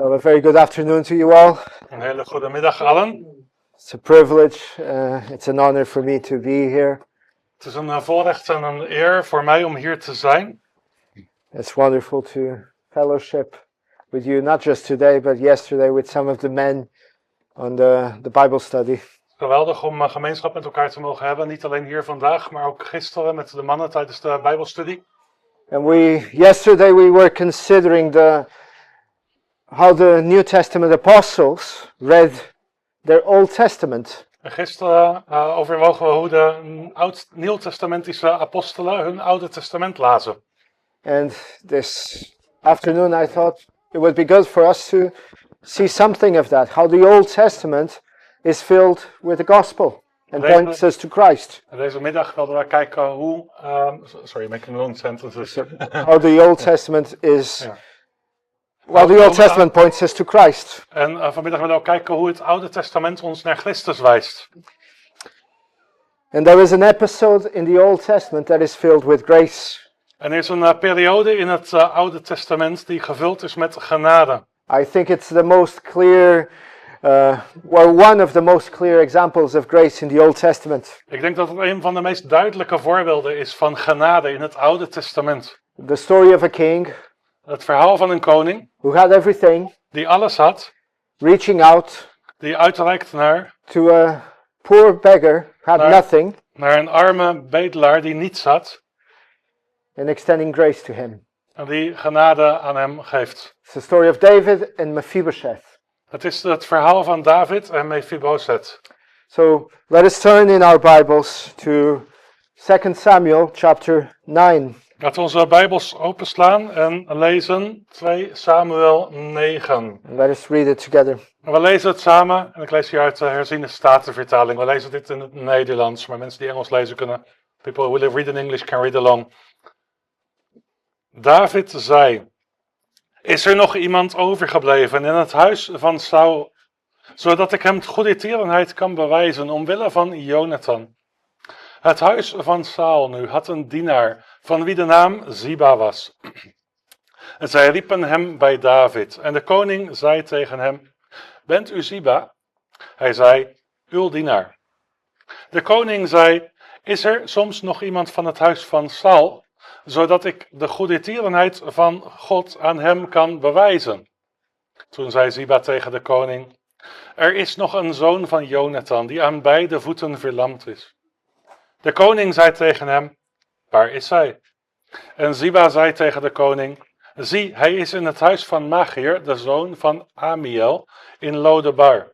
Well, a very good afternoon to you all. Een hele goede middag allen. It's a privilege, it's an honor for me to be here. Het is een voorrecht en een eer voor mij om hier te zijn. It's wonderful to fellowship with you, not just today, but yesterday with some of the men on the Bible study. Geweldig om gemeenschap met elkaar te mogen hebben. Niet alleen hier vandaag, maar ook gisteren met de mannen tijdens de Bijbelstudie. And yesterday we were considering how the New Testament apostles read their Old Testament. En gisteren overwogen we hoe de Nieuw-testamentische apostelen hun Oude Testament lazen. And this afternoon I thought it would be good for us to see something of that, how the Old Testament is filled with the gospel and points us to Christ. En deze middag wilden we kijken hoe, sorry, making long sentences. How the Old Testament is, ja. Well, the Old Testament points us to Christ. En vanmiddag willen we kijken hoe het Oude Testament ons naar Christus wijst. And there is an episode in the Old Testament that is filled with grace. En er is een periode in het Oude Testament die gevuld is met genade. I think it's the most clear, one of the most clear examples of grace in the Old Testament. Ik denk dat het een van de meest duidelijke voorbeelden is van genade in het Oude Testament. The story of a king. Het verhaal van een koning. Who had everything. Die alles had. Reaching out. Die uitreikt naar. To a poor beggar who had nothing. Naar een arme bedelaar die niets had. And extending grace to him. En die genade aan hem geeft. It's the story of David and Mephibosheth. Het is het verhaal van David en Mephibosheth. So let us turn in our Bibles to 2 Samuel chapter 9. Laten we onze Bijbels openslaan en lezen 2 Samuel 9. Let us read it together. We lezen het samen en ik lees hier uit de herziene statenvertaling. We lezen dit in het Nederlands, maar mensen die Engels lezen kunnen. People who read in English can read along. David zei: Is er nog iemand overgebleven in het huis van Saul, zodat ik hem goedertierenheid kan bewijzen omwille van Jonathan? Het huis van Saul nu had een dienaar, van wie de naam Ziba was. En zij riepen hem bij David. En de koning zei tegen hem: Bent u Ziba? Hij zei: Uw dienaar. De koning zei: Is er soms nog iemand van het huis van Saul, zodat ik de goedertierenheid van God aan hem kan bewijzen? Toen zei Ziba tegen de koning: Er is nog een zoon van Jonathan, die aan beide voeten verlamd is. De koning zei tegen hem: Waar is hij? En Ziba zei tegen de koning: Zie, hij is in het huis van Machir, de zoon van Amiel, in Lodebar.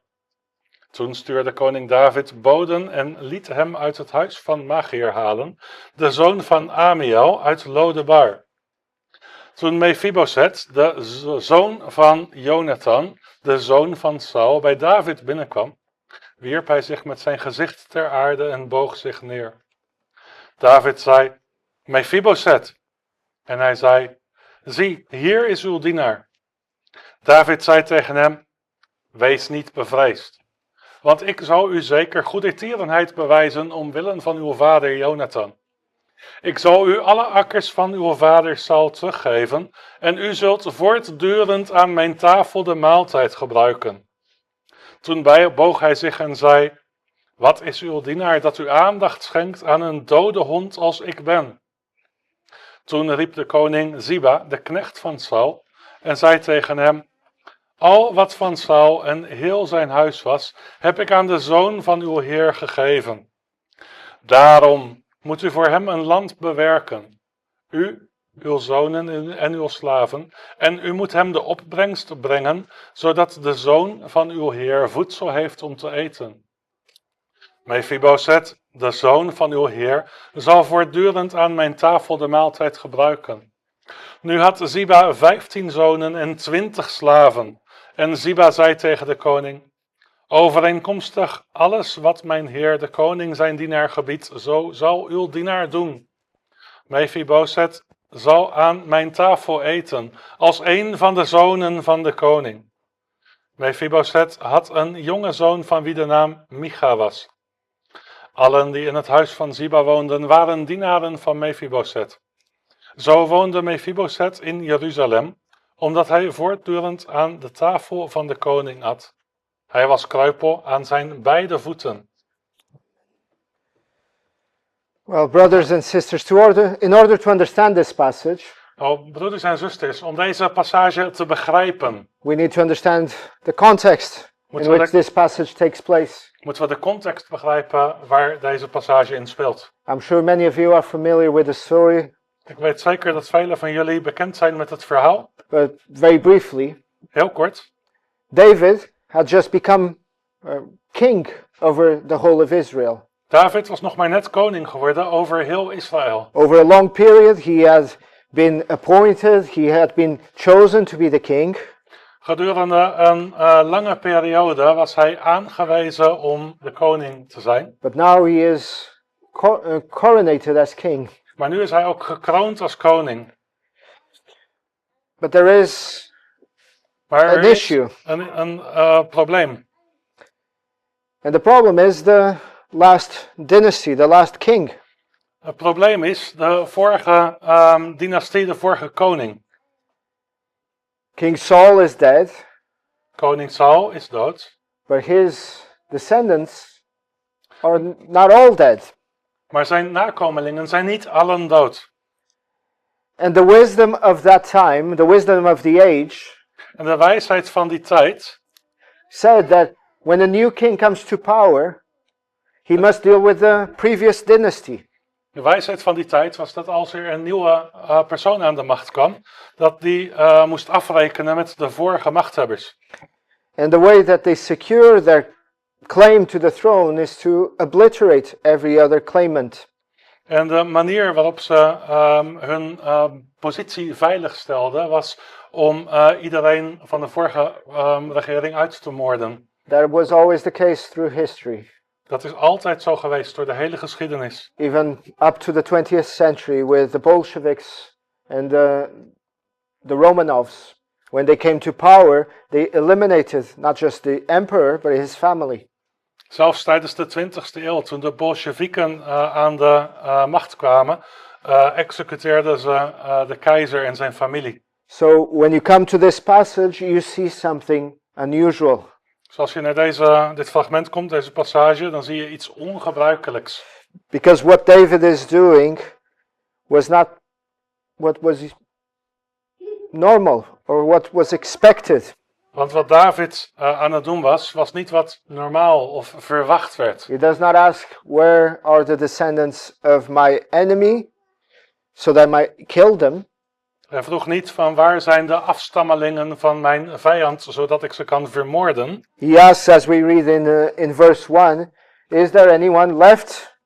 Toen stuurde koning David boden en liet hem uit het huis van Machir halen, de zoon van Amiel uit Lodebar. Toen Mephibosheth, de zoon van Jonathan, de zoon van Saul, bij David binnenkwam, wierp hij zich met zijn gezicht ter aarde en boog zich neer. David zei: Mephibosheth. En hij zei: Zie, hier is uw dienaar. David zei tegen hem: Wees niet bevreesd, want ik zal u zeker goedertierenheid bewijzen omwille van uw vader Jonathan. Ik zal u alle akkers van uw vader Saul teruggeven en u zult voortdurend aan mijn tafel de maaltijd gebruiken. Toen boog hij zich en zei: Wat is uw dienaar dat u aandacht schenkt aan een dode hond als ik ben? Toen riep de koning Ziba, de knecht van Saul, en zei tegen hem: Al wat van Saul en heel zijn huis was, heb ik aan de zoon van uw heer gegeven. Daarom moet u voor hem een land bewerken, u, uw zonen en uw slaven, en u moet hem de opbrengst brengen, zodat de zoon van uw heer voedsel heeft om te eten. Mephibosheth, de zoon van uw heer, zal voortdurend aan mijn tafel de maaltijd gebruiken. Nu had Ziba 15 zonen en 20 slaven. En Ziba zei tegen de koning: Overeenkomstig alles wat mijn heer de koning zijn dienaar gebiedt, zo zal uw dienaar doen. Mephibosheth zal aan mijn tafel eten, als een van de zonen van de koning. Mephibosheth had een jonge zoon van wie de naam Micha was. Allen die in het huis van Ziba woonden, waren dienaren van Mephibosheth. Zo woonde Mephibosheth in Jeruzalem, omdat hij voortdurend aan de tafel van de koning at. Hij was kreupel aan zijn beide voeten. Well, brothers and sisters, in order to understand this passage, Broeders en zusters, om deze passage te begrijpen, we need to understand the context in which this passage takes place. moeten we de context begrijpen waar deze passage in speelt. I'm sure many of you are familiar with the story, Ik weet zeker dat velen van jullie bekend zijn met het verhaal. but very briefly, Heel kort. David had just become king over the whole of Israel. David was nog maar net koning geworden over heel Israël. Over a long period, he had been appointed, he had been chosen to be the king. Gedurende een lange periode was hij aangewezen om de koning te zijn. But now he is coronated as king. Maar nu is hij ook gekroond als koning. But there is Maar an er is issue. een probleem. And the problem is the last dynasty, the last king. Het probleem is de vorige dynastie, de vorige koning. King Saul is dead, Koning Saul is dood. but his descendants are not all dead. Maar zijn nakomelingen zijn niet allen dood. And the wisdom of that time, the wisdom of the age, En de wijsheid van die tijd said that when a new king comes to power, he must deal with the previous dynasty. De wijsheid van die tijd was dat als er een nieuwe persoon aan de macht kwam, dat die moest afrekenen met de vorige machthebbers. And the way that they secure their claim to the throne is to obliterate every other claimant. En de manier waarop ze hun positie veilig stelden, was om iedereen van de vorige regering uit te moorden. That was always the case through history. Dat is altijd zo geweest door de hele geschiedenis. Even up to the 20th century with the Bolsheviks and the Romanovs. When they came to power, they eliminated not just the emperor, but his family. Zelfs tijdens de 20e eeuw, toen de Bolsjewieken aan de macht kwamen, executeerden ze de keizer en zijn familie. So when you come to this passage, you see something unusual. Dus als je naar dit fragment komt, deze passage, dan zie je iets ongebruikelijks. Because what David is doing was not what was normal or what was expected. Want wat David aan het doen was, was niet wat normaal of verwacht werd. He does not ask, where are the descendants of my enemy, so that I might kill them. Hij vroeg niet van waar zijn de afstammelingen van mijn vijand, zodat ik ze kan vermoorden. He asks, as we read in verse 1, is there anyone left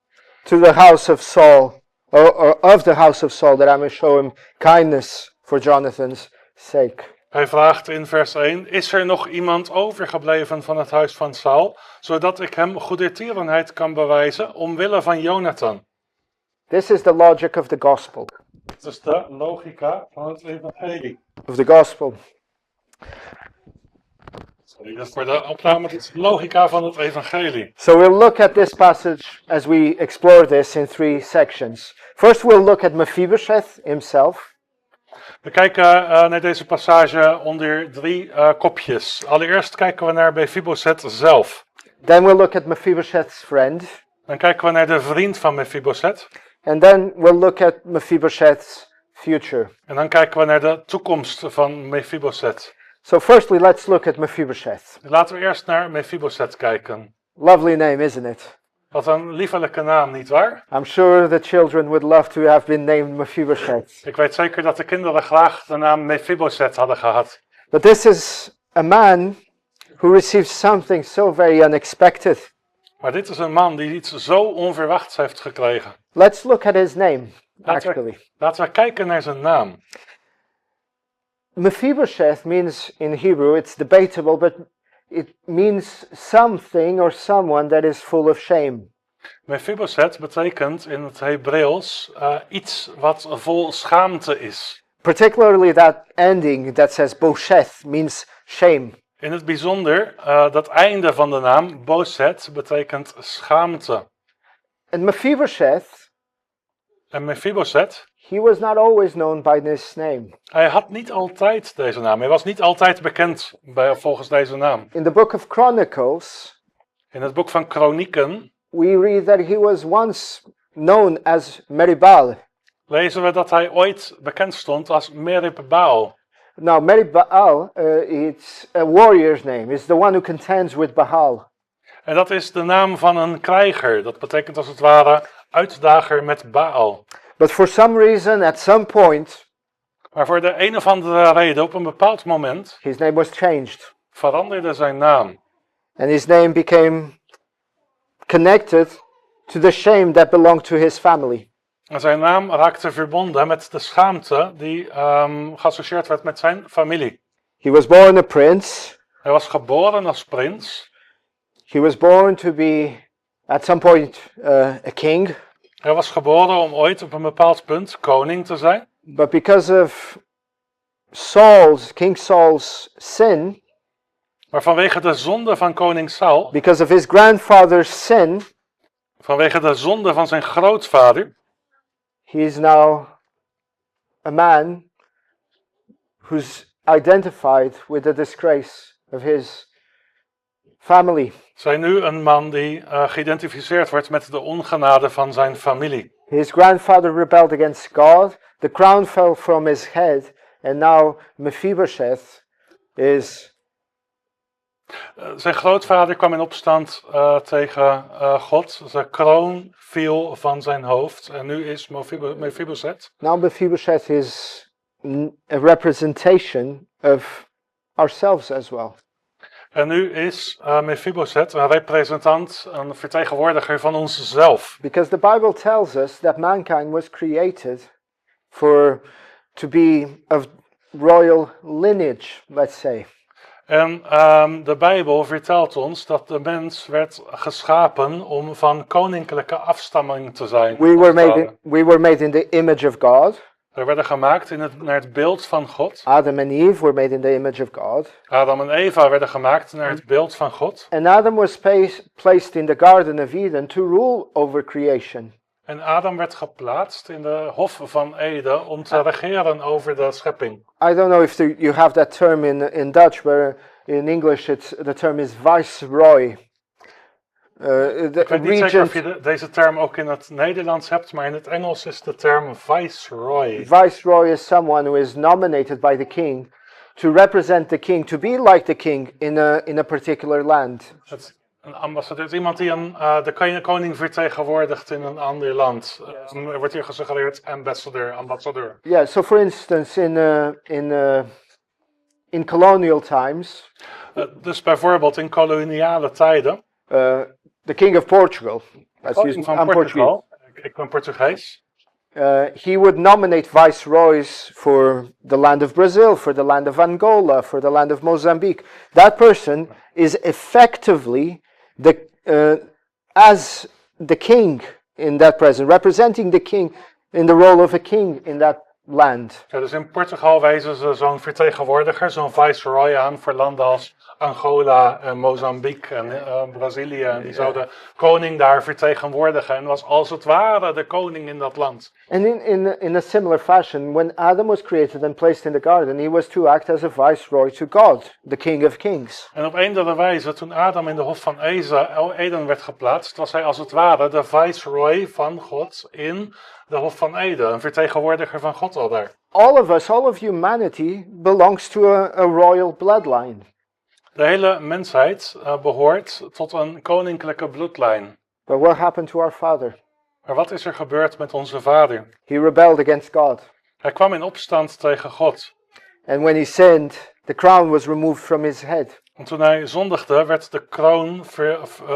to the house of Saul, or of the house of Saul, that I may show him kindness for Jonathan's sake? Hij vraagt in vers 1, is er nog iemand overgebleven van het huis van Saul, zodat ik hem goedertierenheid kan bewijzen omwille van Jonathan? This is the logic of the gospel. Dat is de logica van het evangelie. Of the gospel. Sorry, dat is voor de opname. Dit is de logica van het evangelie. So we'll look at this passage as we explore this in 3 sections. First we'll look at Mephibosheth himself. We kijken naar deze passage onder 3 kopjes. Allereerst kijken we naar Mephibosheth zelf. Then we'll look at Mephibosheth's friend. Dan kijken we naar de vriend van Mephibosheth. And then we'll look at Mephibosheth's future. En dan kijken we naar de toekomst van Mephibosheth. So firstly, let's look at Mephibosheth. Laten we eerst naar Mephibosheth kijken. Lovely name, isn't it? Wat een liefelijke naam, nietwaar? I'm sure the children would love to have been named Mephibosheth. Ik weet zeker dat de kinderen graag de naam Mephibosheth hadden gehad. But this is a man who received something so very unexpected. Maar dit is een man die iets zo onverwachts heeft gekregen. Let's look at his name, actually. Laten we kijken naar zijn naam. Mephibosheth means in Hebrew, it's debatable, but it means something or someone that is full of shame. Mephibosheth betekent in het Hebreeuws iets wat vol schaamte is. Particularly that ending that says Bosheth means shame. In het bijzonder, dat einde van de naam, Boset, betekent schaamte. And Mephibosheth En Mephibosheth, he was not always known by this name. hij had niet altijd deze naam. Hij was niet altijd bekend volgens deze naam. In the book of Chronicles, In het boek van Kronieken we read that he was once known as Meribbaal. lezen we dat hij ooit bekend stond als Merib-Baal. Now, Meribbaal, it's a warrior's name. It's the one who contends with Baal. En dat is de naam van een krijger. Dat betekent als het ware uitdager met Baal. But for some reason, at some point, Maar voor de een of andere reden, op een bepaald moment, his name was changed. veranderde zijn naam. And his name became connected to the shame that belonged to his family. En zijn naam raakte verbonden met de schaamte die geassocieerd werd met zijn familie. He was born a prince. Hij was geboren als prins. He was born to be, at some point, a king. Hij was geboren om ooit op een bepaald punt koning te zijn. But because of King Saul's sin, Maar vanwege de zonde van koning Saul, because of his grandfather's sin, vanwege de zonde van zijn grootvader, he is now a man who's identified with the disgrace of his family. zijn nu een man die geïdentificeerd wordt met de ongenade van zijn familie. His grandfather rebelled against God, the crown fell from his head, and now Mephibosheth is Zijn grootvader kwam in opstand tegen God. Zijn kroon viel van zijn hoofd. En nu is Mephibosheth. Mephibosheth is a representation of ourselves as well. En nu is Mephibosheth een representant, een vertegenwoordiger van onszelf. Because the Bible tells us that mankind was created to be of royal lineage, let's say. En de Bijbel vertelt ons dat de mens werd geschapen om van koninklijke afstamming te zijn. We were made in the image of God. We werden gemaakt naar het beeld van God. Adam and Eve were made in the image of God. Adam en Eva werden gemaakt naar het beeld van God. And Adam was placed in the Garden of Eden to rule over creation. En Adam werd geplaatst in de hof van Eden om te regeren over de schepping. I don't know if you have that term in Dutch, where in English the term is viceroy. Ik weet niet zeker of je deze term ook in het Nederlands hebt, maar in het Engels is de term viceroy. Viceroy is someone who is nominated by the king to represent the king, to be like the king in a particular land. Een ambassadeur is iemand die de koning vertegenwoordigt in een ander land. Er wordt hier gesuggereerd ambassadeur. Yeah, so for instance in colonial times. Dus bijvoorbeeld in koloniale tijden. The king of Portugal. Koning van Portugal. Ik ben Portugees. He would nominate viceroys for the land of Brazil, for the land of Angola, for the land of Mozambique. That person is effectively as the king in that present, representing the king in the role of a king in that land. Ja, dus in Portugal wijzen ze zo'n vertegenwoordiger, zo'n viceroy aan voor landen als Angola en Mozambique en Brazilië. En die zou de koning daar vertegenwoordigen en was als het ware de koning in dat land. And in a similar fashion, when Adam was created and placed in the garden, he was to act as a viceroy to God, the King of Kings. En op eendere wijze, toen Adam in de hof van Eden werd geplaatst, was hij als het ware de viceroy van God in de hof van Eden, een vertegenwoordiger van God al daar. All of us, all of humanity, belongs to a royal bloodline. De hele mensheid behoort tot een koninklijke bloedlijn. But what happened to our father? Maar wat is er gebeurd met onze vader? He rebelled against God. Hij kwam in opstand tegen God. And when he sinned, the crown was removed from his head. En toen hij zondigde, werd de kroon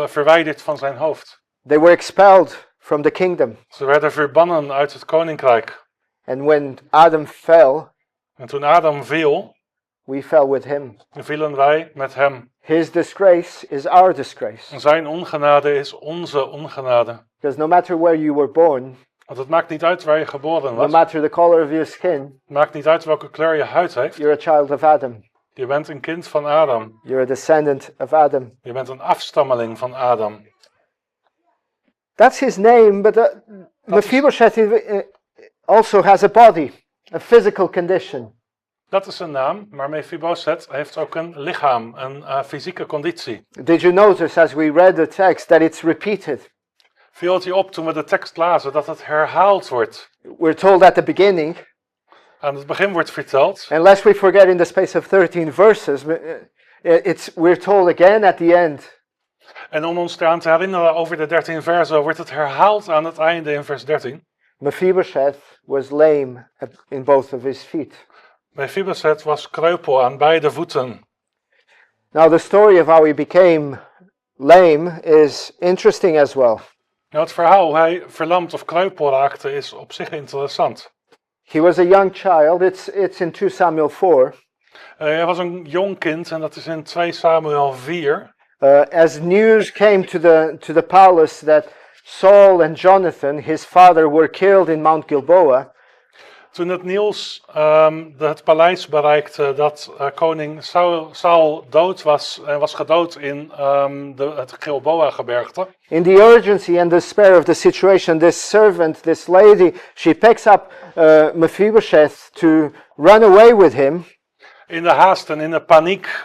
verwijderd van zijn hoofd. They were expelled from the kingdom. Ze werden verbannen uit het koninkrijk. And when Adam fell, En toen Adam viel, we fell with him. vielen wij met hem. His disgrace is our disgrace. En zijn ongenade is onze ongenade. Because no matter where you were born, Want het maakt niet uit waar je geboren no was. matter the color of your skin, Het maakt niet uit welke kleur je huid heeft. you're a child of Adam. Je bent een kind van Adam. You're a descendant of Adam. Je bent een afstammeling van Adam. That's his name, but Mephibosheth also has a body, a physical condition. Dat is een naam, maar Mephibosheth heeft ook een lichaam, een fysieke conditie. Did you notice as we read the text that it's repeated? Viel het je op toen we de tekst lazen dat het herhaald wordt? We're told at the beginning, Aan het begin wordt verteld, and lest we forget in the space of 13 verses, we're told again at the end. en om ons eraan te herinneren over de 13 versen, wordt het herhaald aan het einde in vers 13. Mephibosheth was lame in both of his feet. Mephibosheth was kreupel aan beide voeten. Now the story of how he became lame is interesting as well. Nou, het verhaal hoe hij verlamd of kreupel raakte is op zich interessant. He was a young child. It's in 2 Samuel 4. Hij was een jong kind en dat is in 2 Samuel 4. As news came to the palace that Saul and Jonathan, his father, were killed in Mount Gilboa. Toen het nieuws het paleis bereikte dat koning Saul dood was en was gedood in het Gilboa-gebergte. In the urgency and despair of the situation, this servant, this lady, she picks up Mephibosheth to run away with him. In de haast en in de paniek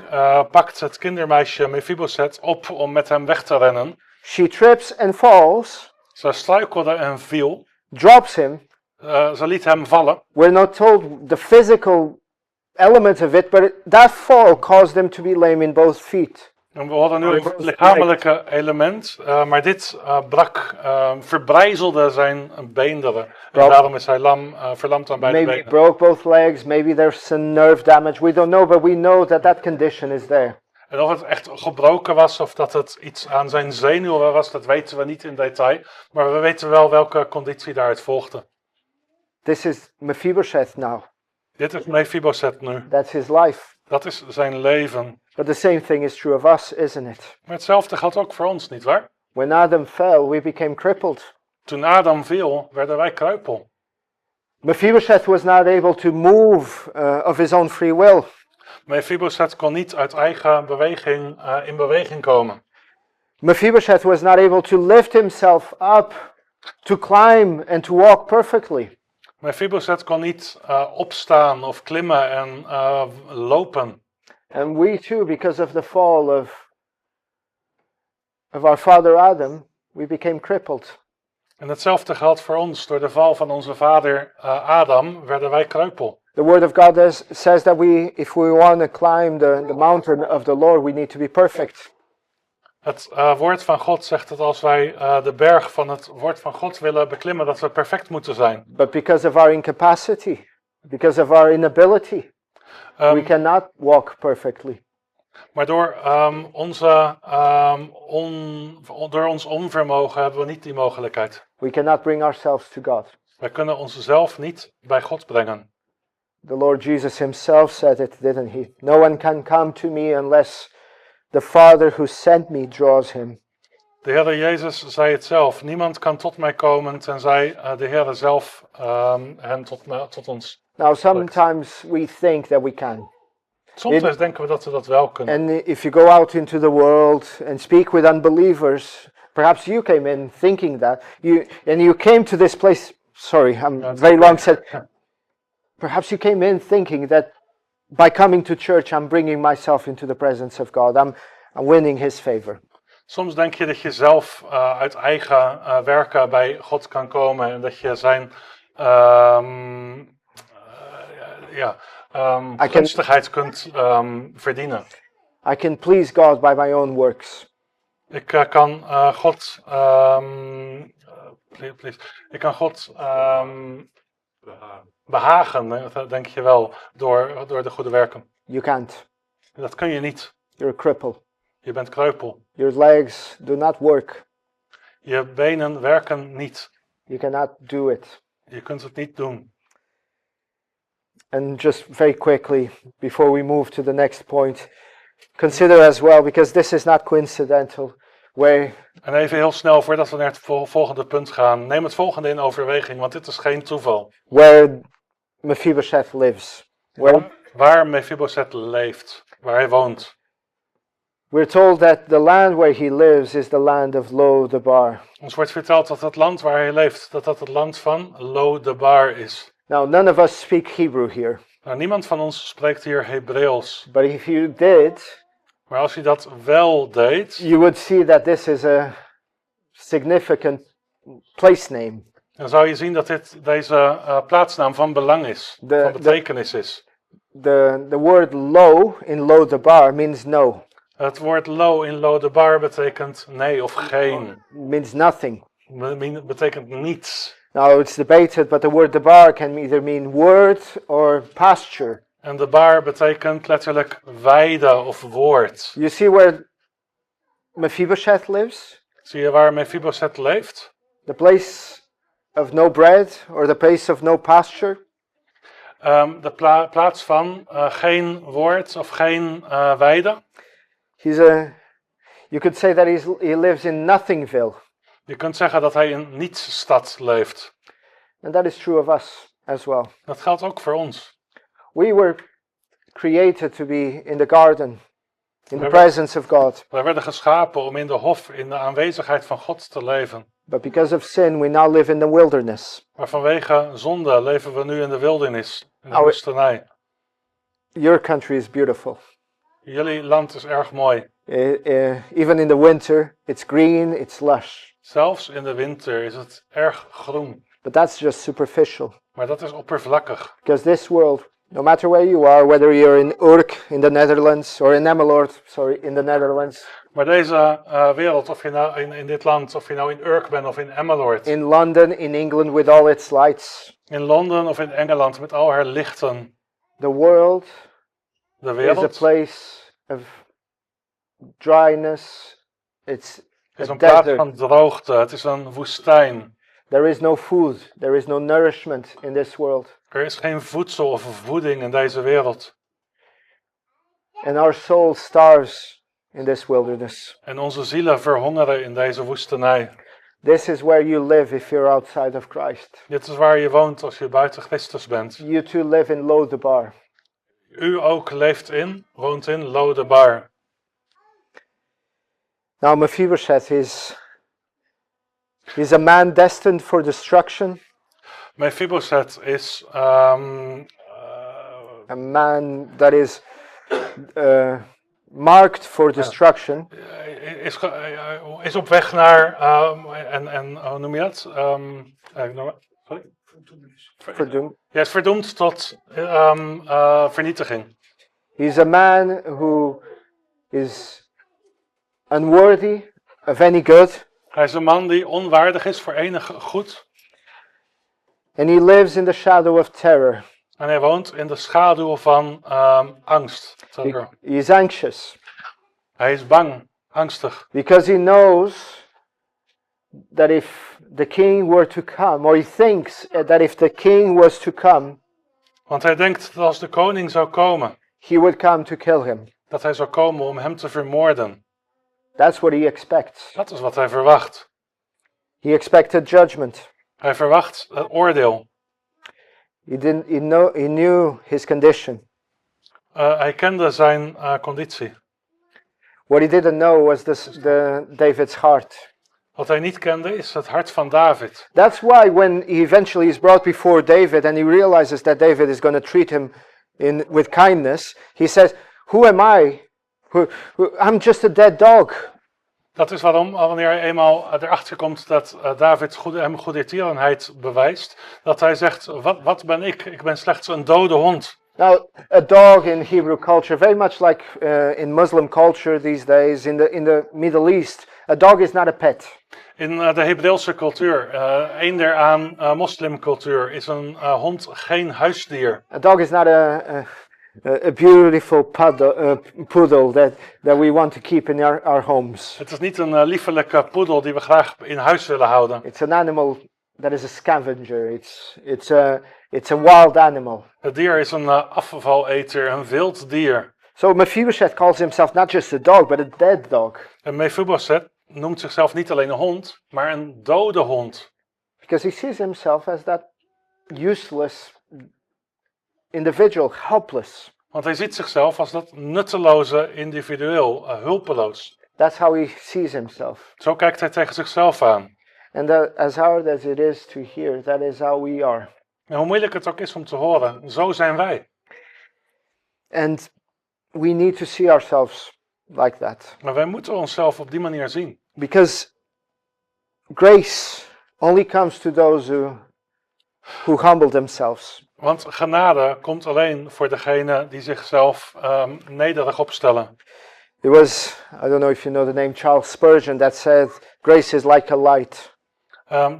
pakt het kindermeisje Mephibosheth op om met hem weg te rennen. She trips and falls, Ze struikelde en viel. drops him. Ze liet hem vallen. We're not told the physical element of it, but that fall caused him to be lame in both feet. En we hadden nu over het lichamelijke element, maar dit verbrijzelde zijn beenderen. En daarom is hij verlamd aan beide Maybe benen. broke both legs, maybe there's some nerve damage. We don't know, but we know that condition is there. En of het echt gebroken was of dat het iets aan zijn zenuwen was, dat weten we niet in detail. Maar we weten wel welke conditie daaruit volgde. This is Mephibosheth now. Dit is Mephibosheth nu. That's his life. Dat is zijn leven. But the same thing is true of us, isn't it? Maar hetzelfde geldt ook voor ons, nietwaar? When Adam fell, we became crippled. Toen Adam viel, werden wij kreupel. Mephibosheth was not able to move of his own free will. Mephibosheth kon niet uit eigen beweging in beweging komen. Mephibosheth was not able to lift himself up, to climb and to walk perfectly. Mephibosheth kon niet opstaan of klimmen en lopen. And we too, because of the fall of our father Adam, we became crippled. En hetzelfde geldt voor ons. Door de val van onze vader Adam werden wij kreupel. The word of God says that if we want to climb the mountain of the Lord, we need to be perfect. Het woord van God zegt dat als wij de berg van het woord van God willen beklimmen, dat we perfect moeten zijn. But because of our incapacity, because of our inability, we cannot walk perfectly. Maar door ons onvermogen hebben we niet die mogelijkheid. We cannot bring ourselves to God. Wij kunnen onszelf niet bij God brengen. The Lord Jesus himself said it, didn't he? No one can come to me unless the Father who sent me draws him. De Heer Jezus zei het zelf. Niemand kan tot mij komen tenzij de Heer zelf hen tot ons. Now sometimes we think that we can. Soms denken we dat we dat wel kunnen. And if you go out into the world and speak with unbelievers, perhaps you came in thinking that. You came to this place, sorry, I'm very long said. Perhaps you came in thinking that by coming to church I'm bringing myself into the presence of God. I'm winning his favor. Soms denk je dat je zelf uit eigen werken bij God kan komen en dat je zijn gunstigheid kunt verdienen. I can please God by my own works. Ik kan God behagen, denk je wel, door de goede werken. You can't. Dat kun je niet. You're a cripple. Je bent kreupel. Your legs do not work. Je benen werken niet. You cannot do it. Je kunt het niet doen. And just very quickly, before we move to the next point, consider as well, because this is not coincidental, En even heel snel, voordat we naar het volgende punt gaan, neem het volgende in overweging, want dit is geen toeval. Where Mephibosheth lives. Waar Mephibosheth leeft, waar hij woont. We're told that the land where he lives is the land of Lo-debar. Ons wordt verteld dat het land waar hij leeft, dat dat het land van Lo-debar is. Now, none of us speak Hebrew here, Nou, niemand van ons spreekt hier Hebreeuws. but if you did, Maar als hij dat wel deed, you would see that this is a significant place name. dan zou je zien dat deze plaatsnaam van belang is, van betekenis is. The word Lo in Lo-debar means no. Het woord Lo in Lo-debar betekent nee of geen. Means nothing. Betekent niets. Now it's debated, but the word debar can either mean word or pasture. En de bar betekent letterlijk weide of woord. You see where Mephibosheth lives? Zie je waar Mephibosheth leeft? The place of no bread or the place of no pasture? De plaats van geen woord of geen weide. You could say that he lives in Nothingville. Je kunt zeggen dat hij in nietsstad leeft. And that is true of us as well. Dat geldt ook voor ons. We were created to be in the garden, in the presence of God. Wij werden geschapen om in de hof, in de aanwezigheid van God te leven. But because of sin, we now live in the wilderness. Maar vanwege zonde leven we nu in de wildernis, in de woestenij. Your country is beautiful. Jullie land is erg mooi. Even in the winter, it's green, it's lush. Zelfs in de winter is het erg groen. But that's just superficial. Maar dat is oppervlakkig. Because this world, no matter where you are, whether you're in Urk in the Netherlands or in Emmeloord, in the Netherlands. Maar deze wereld, of je nou in dit land, of je nou in Urk bent of in Emmeloord. In London, in England with all its lights. In Londen of in Engeland met al haar lichten. The world De wereld is a place of dryness. It's is a een plaats desert. van droogte. Het is een woestijn. There is no food. There is no nourishment in this world. Er is geen voedsel of voeding in deze wereld. And our soul starves in this wilderness. En onze zielen verhongeren in deze woestenij. This is where you live if you're outside of Christ. Dit is waar je woont als je buiten Christus bent. You too live in Lo-debar. U ook woont in Lo-debar. Now Mephibosheth is a man destined for destruction. Mephibosheth is A man that is marked for destruction. Is op weg naar hoe noem je dat? Sorry? Verdoemd. Hij is verdoemd tot vernietiging. He's a man who is unworthy of any good. Hij is een man die onwaardig is voor enig goed. And he lives in the shadow of terror. En hij woont in de schaduw van angst. He is anxious. Hij is bang, angstig. Because he knows that if the king were to come, or he thinks that if the king was to come, Want hij denkt dat als de koning zou komen, he would come to kill him. dat hij zou komen om hem te vermoorden. That's what he expects. Dat is wat hij verwacht. He expected judgment. Hij verwacht het oordeel. He knew his condition. Hij kende zijn conditie. What he didn't know was David's heart. Wat hij niet kende is het hart van David. That's why when he eventually is brought before David and he realizes that David is going to treat him with kindness, he says, "Who am I? I'm just a dead dog." Dat is waarom, wanneer hij eenmaal erachter komt dat David hem goedertierenheid bewijst, dat hij zegt, wat ben ik? Ik ben slechts een dode hond. Now, a dog in Hebrew culture, very much like in Muslim culture these days, in the Middle East, a dog is not a pet. In de Hebreeuwse cultuur, eender aan moslimcultuur, is een hond geen huisdier. A dog is not a beautiful poodle that we want to keep in our homes. Het is niet een liefelijke poedel die we graag in huis willen houden. It's an animal that is a scavenger. It's a wild animal. Het dier is een afvaleter, een wild dier. So Mephibosheth calls himself not just a dog, but a dead dog. En Mephibosheth noemt zichzelf niet alleen een hond, maar een dode hond. Because he sees himself as that useless individual, helpless. Want hij ziet zichzelf als dat nutteloze individueel, hulpeloos. That's how he sees himself. Zo kijkt hij tegen zichzelf aan. And that, as hard as it is to hear, that is how we are. En hoe moeilijk het ook is om te horen, zo zijn wij. And we need to see ourselves like that. Maar wij moeten onszelf op die manier zien. Because grace only comes to those who humble themselves. Want genade komt alleen voor degene die zichzelf nederig opstellen. It was, I don't know if you know the name Charles Spurgeon, that said, grace is like a light.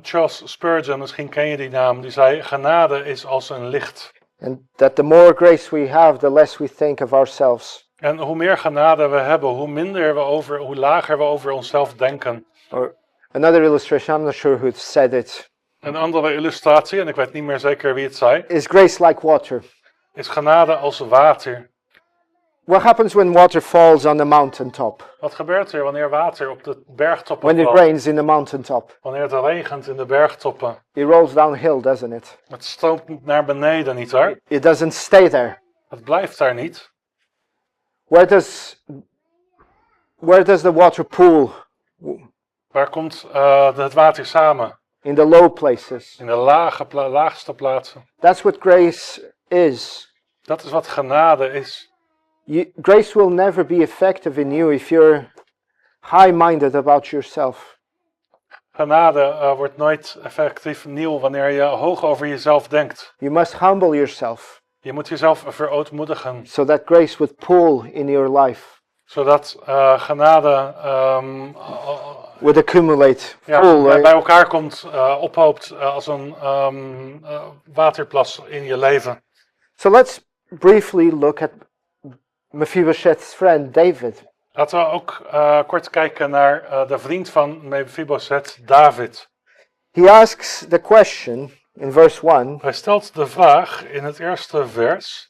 Charles Spurgeon, misschien ken je die naam, die zei, genade is als een licht. And that the more grace we have, the less we think of ourselves. En hoe meer genade we hebben, hoe lager we over onszelf denken. Or another illustration, I'm not sure who said it. Een andere illustratie, en ik weet niet meer zeker wie het zei, Is grace like water? is genade als water. What happens when water falls on the mountaintop? Wat gebeurt er wanneer water op de bergtoppen When it valt? rains in the mountaintop? Wanneer het regent in de bergtoppen? It rolls downhill, doesn't it? Het stroomt niet naar beneden, niet waar? It doesn't stay there. Het blijft daar niet. Where does the water pool? Waar komt het water samen? In the low places. In de laagste plaatsen. That's what grace is. Dat is wat genade is. Grace will never be effective in you if you're high-minded about yourself. Genade wordt nooit effectief nieuw wanneer je hoog over jezelf denkt. You must humble yourself Je moet jezelf verootmoedigen. so that grace would pool in your life, Zodat genade would accumulate. bij elkaar komt, ophoopt als een waterplas in je leven. So let's briefly look at Mephibosheth's friend David. Laten we ook kort kijken naar de vriend van Mephibosheth, David. He asks the question in verse 1, Hij stelt de vraag in het eerste vers.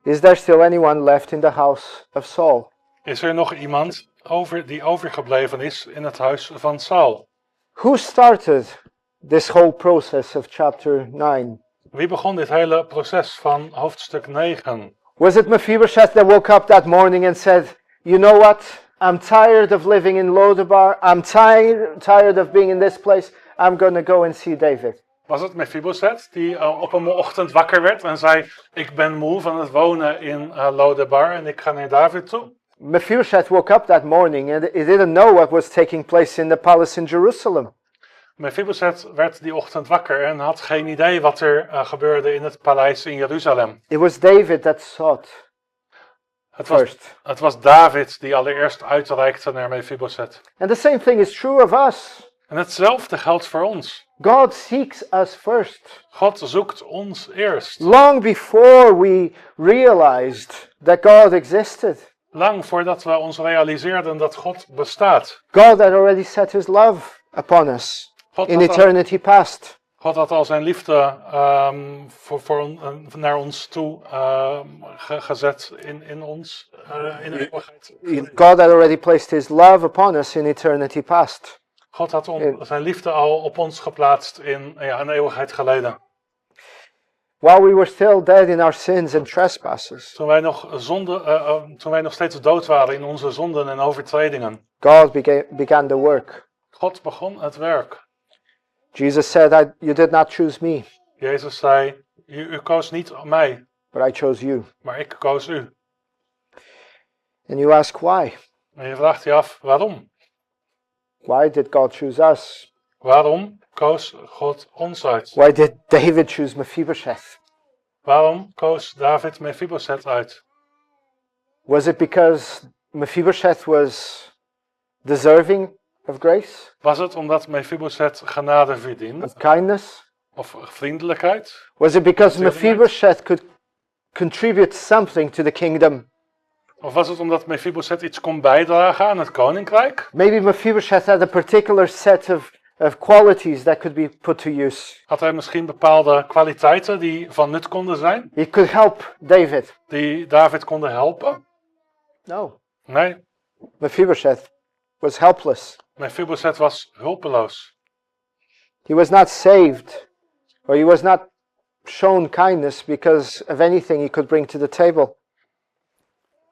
is there still anyone left in the house of Saul? Is er nog iemand die overgebleven is in het huis van Saul? Who started this whole process of chapter 9? Wie begon dit hele proces van hoofdstuk 9? Was it Mephibosheth that woke up that morning and said, you know what? I'm tired of living in Lodebar. I'm tired of being in this place. I'm going to go and see David. Was het Mephibosheth die op een ochtend wakker werd en zei, ik ben moe van het wonen in Lodebar en ik ga naar David toe? Mephibosheth woke up that morning and he didn't know what was taking place in the palace in Jerusalem. Mephibosheth werd die ochtend wakker en had geen idee wat er gebeurde in het paleis in Jeruzalem. It was David that sought first. Het was David die allereerst uitreikte naar Mephibosheth. And the same thing is true of us. En hetzelfde geldt voor ons. God seeks us first. God zoekt ons eerst. Long before we realized that God existed. Lang voordat we ons realiseerden dat God bestaat. God had already set his love upon us in eternity past. God had al zijn liefde naar ons toe gezet in ons, in de eeuwigheid. God had already placed his love upon us in eternity past. God had zijn liefde al op ons geplaatst in een eeuwigheid geleden. While we were still dead in our sins and trespasses, Toen wij nog steeds dood waren in onze zonden en overtredingen. God began the work. God begon het werk. Jesus said, you did not choose me, Jezus zei, u koos niet mij, but I chose you. maar ik koos u. And you ask why? En je vraagt je af, waarom? Why did God choose us? Waarom koos God ons uit? Why did David choose Mephibosheth? Waarom koos David Mephibosheth uit? Was it because Mephibosheth was deserving of grace? Was het omdat Mephibosheth genade verdiende? Of kindness? Of vriendelijkheid? Was it because Mephibosheth could contribute something to the kingdom? Of was het omdat Mephibosheth iets kon bijdragen aan het koninkrijk? Maybe Mephibosheth had a particular set of qualities that could be put to use. Had hij misschien bepaalde kwaliteiten die van nut konden zijn? He could help David. Die David konden helpen? No. Nee, Mephibosheth was helpless. Mephibosheth was hulpeloos. He was not saved, or he was not shown kindness because of anything he could bring to the table.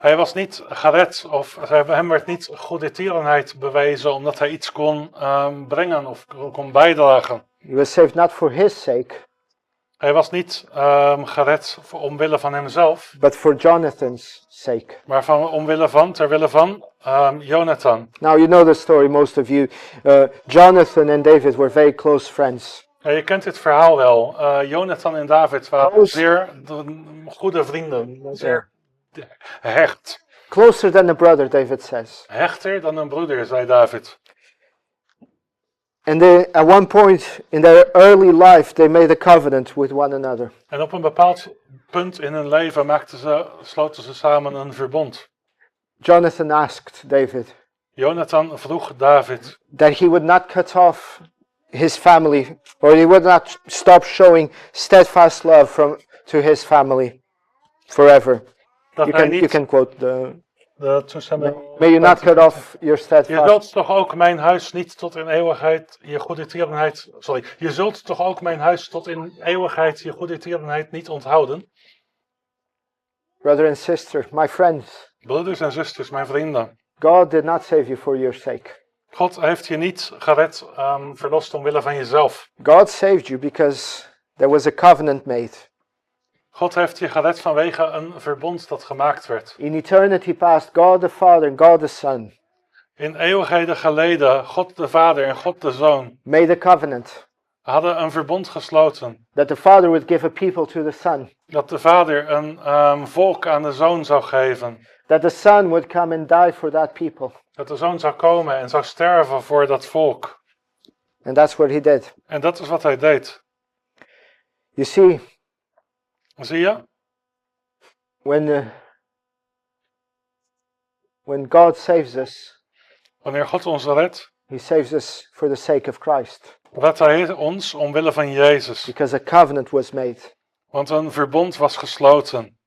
Hij was niet gered of hem werd niet goede tierenheid bewezen omdat hij iets kon brengen of kon bijdragen. He was saved not for his sake, Hij was niet gered omwille van hemzelf, but for Jonathan's sake. maar terwille van Jonathan. Now you know the story, most of you. Jonathan and David were very close friends. Ja, je kent dit verhaal wel. Jonathan en David waren Close. zeer goede vrienden, zeer hecht. Closer than a brother, David says. Hechter dan een broeder, zei David. And at one point in their early life, they made a covenant with one another. En op een bepaald punt in hun leven sloten ze samen een verbond. Jonathan asked David Jonathan vroeg David that he would not cut off his family, or he would not stop showing steadfast love to his family forever. dat hij You niet can quote the. de toestemming... May you not cut off your Je steadfast. zult toch ook mijn huis niet tot in eeuwigheid je goede tierenheid... Sorry, je zult toch ook mijn huis tot in eeuwigheid je goede tierenheid niet onthouden? Brother and sister, my friends, Broeders en zusters, mijn vrienden. God did not save you for your sake. God heeft je niet gered, verlost omwille van jezelf. God saved you because there was a covenant made. God heeft je gered vanwege een verbond dat gemaakt werd. In eternity past, God the Father and God the Son In eeuwigheden geleden, God de Vader en God de Zoon made a covenant hadden een verbond gesloten. that the Father would give a people to the Son, Dat de Vader een volk aan de Zoon zou geven. that the Son would come and die for that people. Dat de Zoon zou komen en zou sterven voor dat volk. And that's what he did. En dat is wat hij deed. You see, Zie je? when God saves us, Wanneer God ons redt, he saves us for the sake of Christ, redt hij ons omwille van Jezus. because a covenant was made. Want een verbond was gesloten.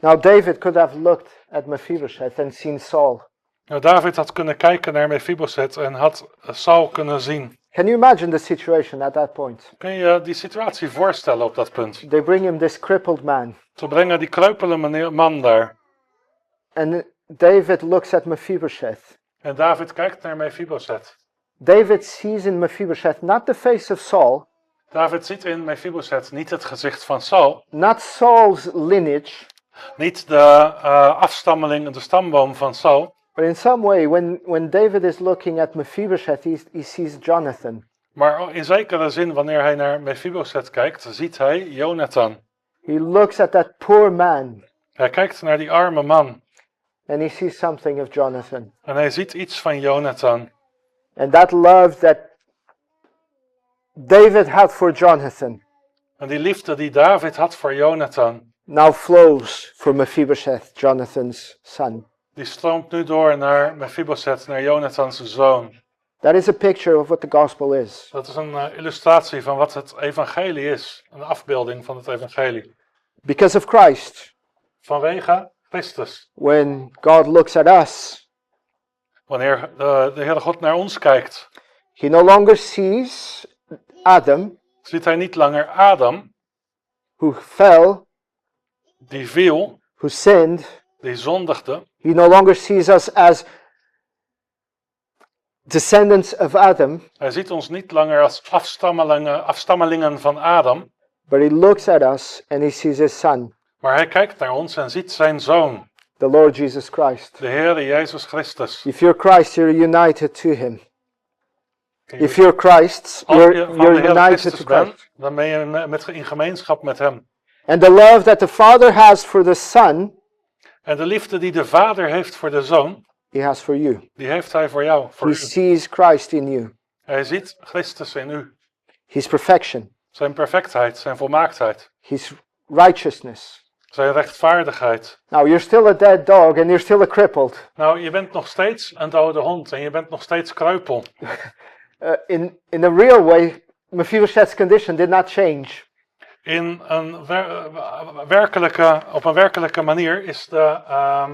Now David could have looked at Mephibosheth and seen Saul. Nou, David had kunnen kijken naar Mephibosheth en had Saul kunnen zien. Can you imagine the situation at that point? Kun je die situatie voorstellen op dat punt? They bring him this crippled man, Ze brengen die kreupele man daar. and David looks at Mephibosheth. En David kijkt naar Mephibosheth. David sees in Mephibosheth not the face of Saul, David ziet in Mephibosheth niet het gezicht van Saul. not Saul's lineage, Niet de afstammeling, de stamboom van Saul. but in some way, when David is looking at Mephibosheth, he sees Jonathan. Maar in zekere zin, wanneer hij naar Mephibosheth kijkt, ziet hij Jonathan. He looks at that poor man, Hij kijkt naar die arme man. and he sees something of Jonathan. En hij ziet iets van Jonathan. And that love that David had for Jonathan En die liefde die David had voor Jonathan, now flows for Mephibosheth, Jonathan's son. die stroomt nu door naar Mephibosheth, naar Jonathans zoon. That is a picture of what the gospel is. Dat is een illustratie van wat het evangelie is. Een afbeelding van het evangelie. Because of Christ, Vanwege Christus. when God looks at us, Wanneer de Heere God naar ons kijkt, he no longer sees Adam, ziet hij niet langer Adam, who fell, die viel, who sinned. die zondigde. He no longer sees us as descendants of Adam, Hij ziet ons niet langer als afstammelingen van Adam, but he looks at us and he sees his son, maar hij kijkt naar ons en ziet zijn zoon, the Lord Jesus Christ. de Heere Jezus Christus. If you're Christ, you're united to him. Als If you're Christ, je you're van de Heere united Christus to bent, Christ. dan ben je in gemeenschap met hem. And the love that the Father has for the Son, En de liefde die de Vader heeft voor de Zoon, he has for you. die heeft hij voor jou, voor He u. sees Christ in you, Hij ziet Christus in u. his perfection, Zijn perfectheid, zijn volmaaktheid, his righteousness. zijn rechtvaardigheid. Now, you're still a dead dog and you're still a crippled. Nou, je bent nog steeds een dode hond en je bent nog steeds kreupel. In a real way, Mephibosheth's condition did not change. Op een werkelijke manier is de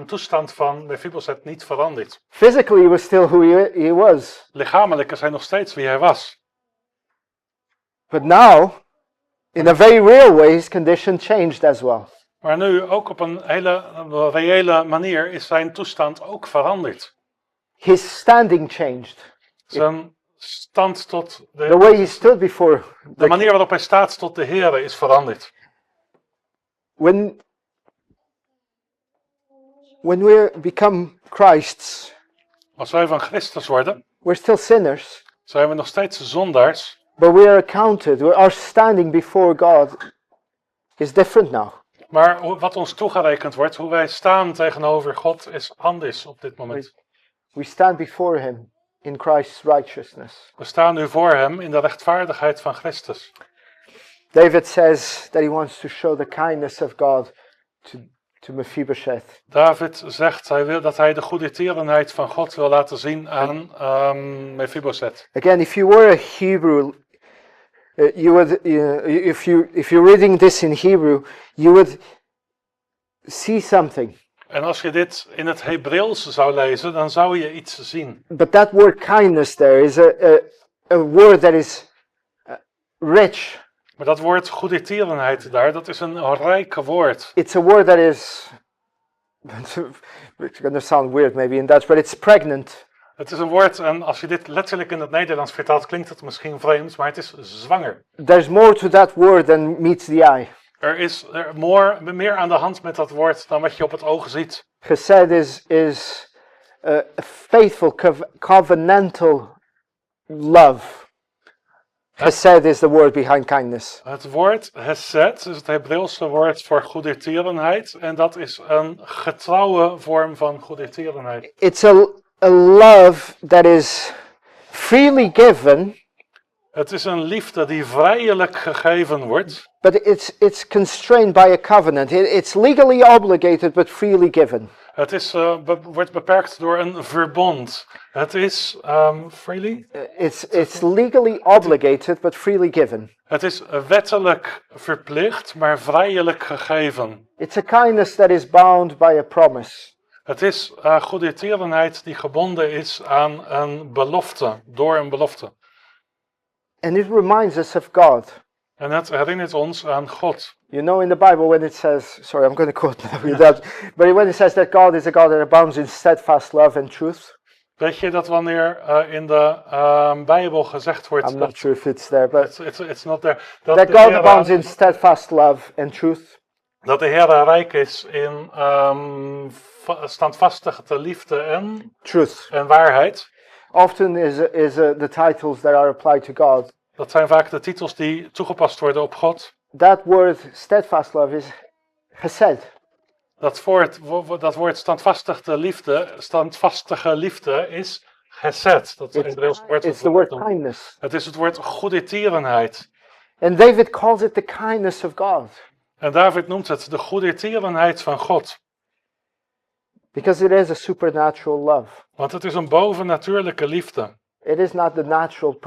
toestand van Mephibosheth niet veranderd. Physically, he was still who he was. Lichamelijk is hij nog steeds wie hij was. But now, in a very real way, his condition changed as well. Maar nu, ook op een hele reële manier, is zijn toestand ook veranderd. His standing changed. Zijn stand tot The way he stood before. de manier waarop hij staat tot de Heere is veranderd. When we become Christ's, Als wij van Christus worden, we're still sinners, zijn we nog steeds zondaars. but we are accounted. Our standing before God is different now. Maar wat ons toegerekend wordt, hoe wij staan tegenover God, is anders op dit moment. We stand before him in Christ's righteousness. We staan nu voor hem in de rechtvaardigheid van Christus. David says that he wants to show the kindness of God to Mephibosheth. David zegt dat hij de goedertierenheid van God wil laten zien aan Mephibosheth. Again, if you were a Hebrew, if you're reading this in Hebrew, you would see something. En als je dit in het Hebreeuws zou lezen, dan zou je iets zien. But that word kindness there is a word that is rich. Maar dat woord goedertierenheid daar, dat is een rijke woord. It's a word that is, it's going to sound weird maybe in Dutch, but it's pregnant. Het is een woord, en als je dit letterlijk in het Nederlands vertaalt, klinkt het misschien vreemd, maar het is zwanger. There's more to that word than meets the eye. Er is meer aan de hand met dat woord dan wat je op het oog ziet. Chesed is a faithful, covenantal love. Chesed is the word behind kindness. Het woord hesed is het Hebreeuwse woord voor goedertierenheid en dat is een getrouwe vorm van goedertierenheid. It's a love that is freely given. Het is een liefde die vrijelijk gegeven wordt. But it's constrained by a covenant. It's legally obligated but freely given. Het is, wordt beperkt door een verbond. Het is freely? It's legally obligated but freely given. Het is wettelijk verplicht, maar vrijelijk gegeven. It's a kindness that is bound by a promise. Het is goedertierenheid die gebonden is aan een belofte, door een belofte. And it reminds us of God. En het herinnert ons aan God. You know in the Bible when it says, sorry, I'm going to quote now that, but when it says that God is a God that abounds in steadfast love and truth. Weet je dat wanneer in de Bijbel gezegd wordt... I'm not sure if it's there, but... It's not there. That God abounds in steadfast love and truth. Dat de Heer rijk is in standvastige liefde en... Truth. En waarheid. Often is the titles that are applied to God. Dat zijn vaak de titels die toegepast worden op God. That word steadfast love is chesed. Dat woord standvastige liefde is chesed. Dat is het Hebreeuwse woord. It's the word kindness. Het is het woord goedertierenheid. And David calls it the kindness of God. En David noemt het de goedertierenheid van God. Because it is a supernatural love. Want het is een bovennatuurlijke liefde. It is not the natural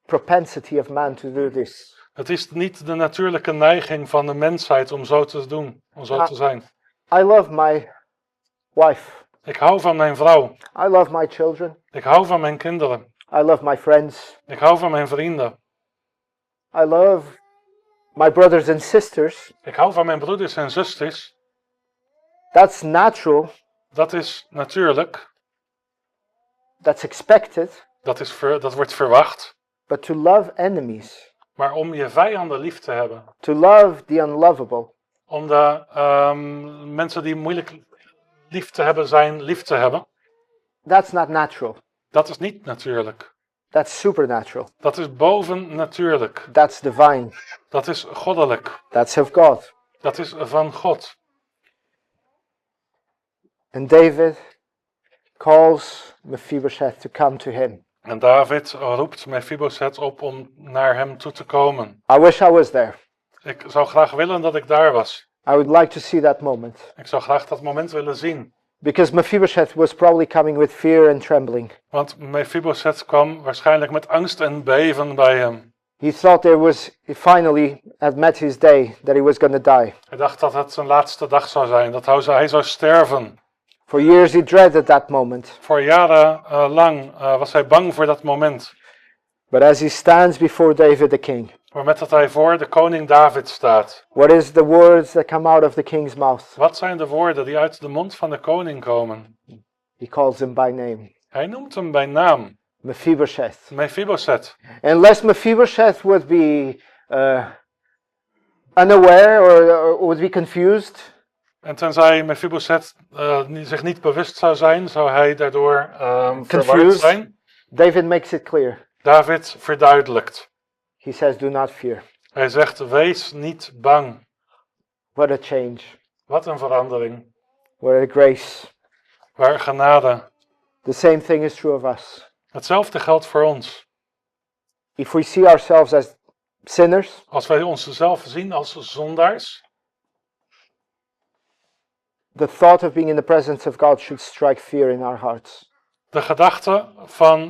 propensity of man to do this. Het is niet de natuurlijke neiging van de mensheid om zo te doen, om zo te zijn. I love my wife. Ik hou van mijn vrouw. I love my children. Ik hou van mijn kinderen. I love my friends. Ik hou van mijn vrienden. I love my brothers and sisters. Ik hou van mijn broeders en zusters. That's natural. Dat is natuurlijk. That's expected. Dat wordt verwacht. But to love enemies. Maar om je vijanden lief te hebben. To love the unlovable. Om de mensen die moeilijk lief te hebben zijn, lief te hebben. That's not natural. Dat is niet natuurlijk. That's supernatural. Dat is bovennatuurlijk. That's divine. Dat is goddelijk. That's of God. Dat is van God. And David calls Mephibosheth to come to him. En David roept Mephibosheth op om naar hem toe te komen. I wish I was there. Ik zou graag willen dat ik daar was. I would like to see that moment. Ik zou graag dat moment willen zien. Because Mephibosheth was probably coming with fear and trembling. Want Mephibosheth kwam waarschijnlijk met angst en beven bij hem. He thought he finally had met his day, that he was going to die. Hij dacht dat het zijn laatste dag zou zijn, dat hij zou sterven. For years he dreaded that moment. Voor jaren lang was hij bang voor dat moment. But as he stands before David the king, maar met dat hij voor de koning David staat. what is the words that come out of the king's mouth? Wat zijn de woorden die uit de mond van de koning komen? He calls him by name. Hij noemt hem bij naam, Mephibosheth. Mephibosheth. Unless Mephibosheth would be unaware or would be confused, En tenzij Mephibosheth zich niet bewust zou zijn, zou hij daardoor verward confused, zijn. David makes it clear. David verduidelijkt. He says, do not fear. Hij zegt, wees niet bang. What a change. Wat een verandering. What a grace. Waar genade. The same thing is true of us. Hetzelfde geldt voor ons. If we see ourselves as sinners, Als wij onszelf zien als zondaars, the thought of being in the presence of God should strike fear in our hearts. de gedachte van